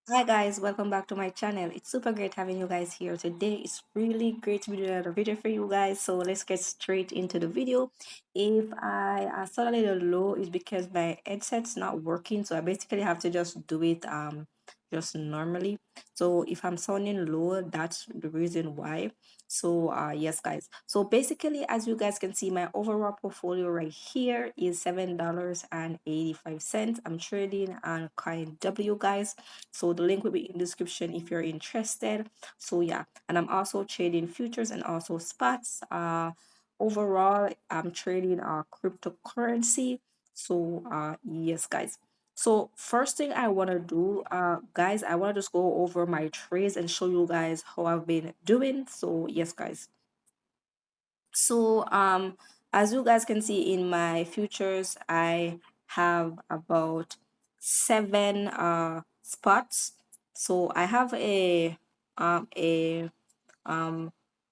Hi guys, welcome back to my channel. It's super great having you guys here today. It's really great to be doing another video for you guys. So let's get straight into the video. If I sound a little low, it's because my headset's not working. So I basically have to just do it just normally. So if I'm sounding low, that's the reason why. So yes guys. So basically, as you guys can see, my overall portfolio right here is $7.85. I'm trading on CoinW, guys. So the link will be in the description if you're interested. So yeah, and I'm also trading futures and also spots. Overall, I'm trading cryptocurrency. So yes, guys. So first thing I want to do, guys, I want to just go over my trades and show you guys how I've been doing. So yes, guys. So as you guys can see in my futures, I have about seven spots. So I have a um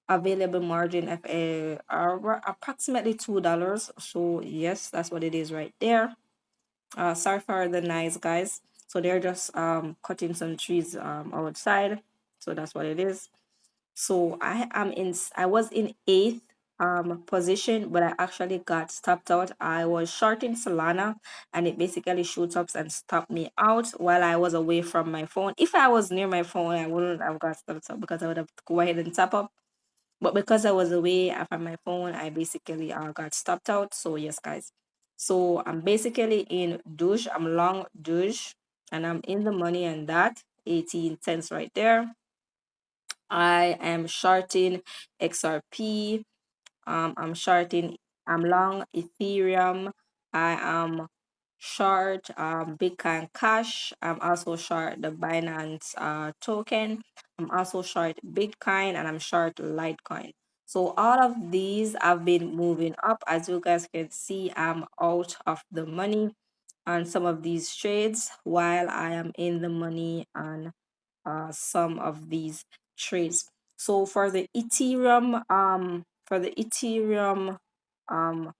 available margin of approximately $2. So yes, that's what it is right there. Sorry for the noise, guys. So they're just cutting some trees outside. So that's what it is. So I was in eighth position, but I actually got stopped out. I was shorting Solana and it basically shoots up and stopped me out while I was away from my phone. If I was near my phone, I wouldn't have got stopped out because I would have go ahead and tap up. But because I was away from my phone, I basically got stopped out. So yes, guys. So I'm basically in douche. I'm long douche and I'm in the money and that 18 cents right there. I am shorting XRP. I'm long Ethereum. I am short Bitcoin Cash. I'm also short the Binance token. I'm also short Bitcoin and I'm short Litecoin. So all of these have been moving up. As you guys can see, I'm out of the money on some of these trades while I am in the money on some of these trades. So for the Ethereum um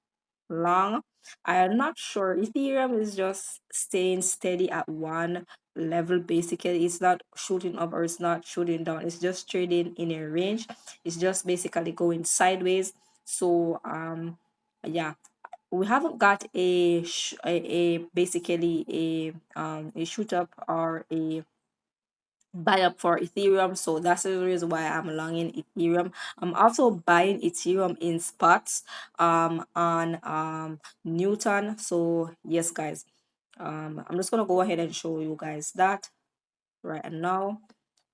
long, I am not sure. Ethereum is just staying steady at one level. Basically, it's not shooting up or it's not shooting down. It's just trading in a range. It's just basically going sideways. So yeah, we haven't got a basically a shoot up or a buy up for Ethereum. So that's the reason why I'm longing Ethereum. I'm also buying Ethereum in spots on Newton. So yes, guys. I'm just gonna go ahead and show you guys that right now.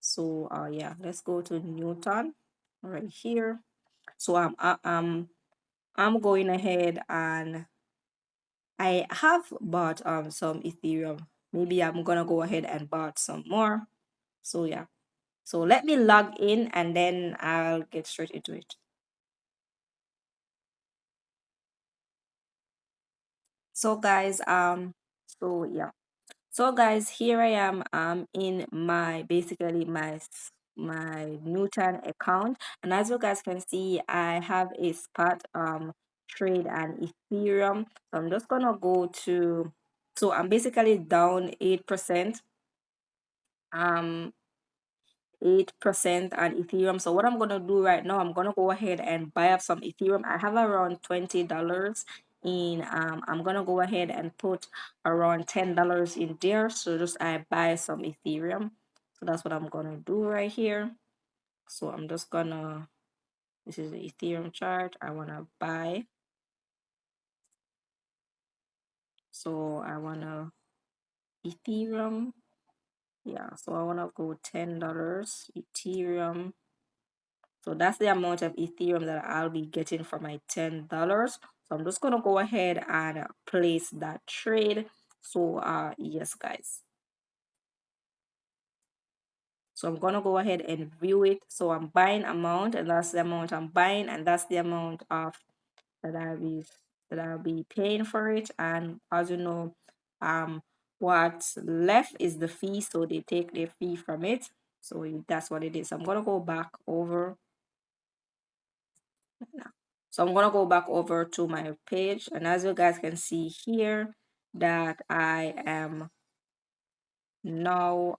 So yeah, let's go to Newton right here. So I'm going ahead and I have bought some Ethereum. Maybe I'm gonna go ahead and bought some more. So yeah. So let me log in and then I'll get straight into it. So guys, so yeah. So guys, here I am in my basically my Newton account, and as you guys can see, I have a spot trade and Ethereum. So I'm just gonna go to, so I'm basically down 8%. Um 8% on Ethereum. So what I'm gonna do right now, I'm gonna go ahead and buy up some Ethereum. I have around $20 in. I'm gonna go ahead and put around $10 in there. So just I buy some Ethereum. So that's what I'm gonna do right here. So I'm just gonna. This is the Ethereum chart. I wanna buy. So I wanna Ethereum. Yeah. So I wanna go $10 Ethereum. So that's the amount of Ethereum that I'll be getting for my $10. So I'm just gonna go ahead and place that trade. So yes, guys. So I'm gonna go ahead and view it. So I'm buying amount, and that's the amount I'm buying, and that's the amount of that I'll be paying for it. And as you know, what's left is the fee, so they take their fee from it. So that's what it is. I'm gonna go back over now. So I'm gonna go back over to my page, and as you guys can see here, that I am now.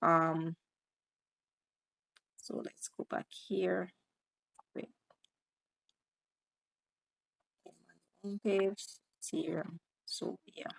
So let's go back here. Wait, homepage, Ethereum. So yeah.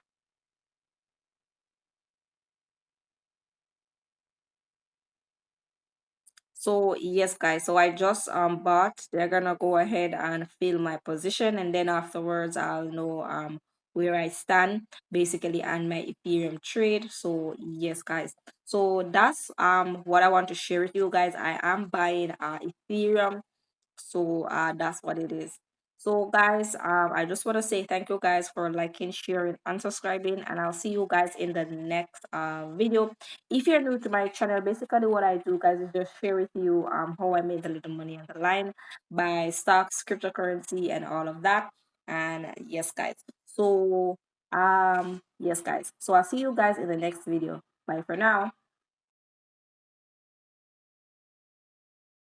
So yes, guys. So I just bought. They're gonna go ahead and fill my position, and then afterwards I'll know where I stand basically on my Ethereum trade. So yes, guys. So that's what I want to share with you guys. I am buying Ethereum. So that's what it is. So guys, I just want to say thank you guys for liking, sharing, and subscribing, and I'll see you guys in the next video. If you're new to my channel, basically what I do, guys, is just share with you how I made a little money on the line by stocks, cryptocurrency, and all of that. And yes, guys. So yes, guys. So I'll see you guys in the next video. Bye for now.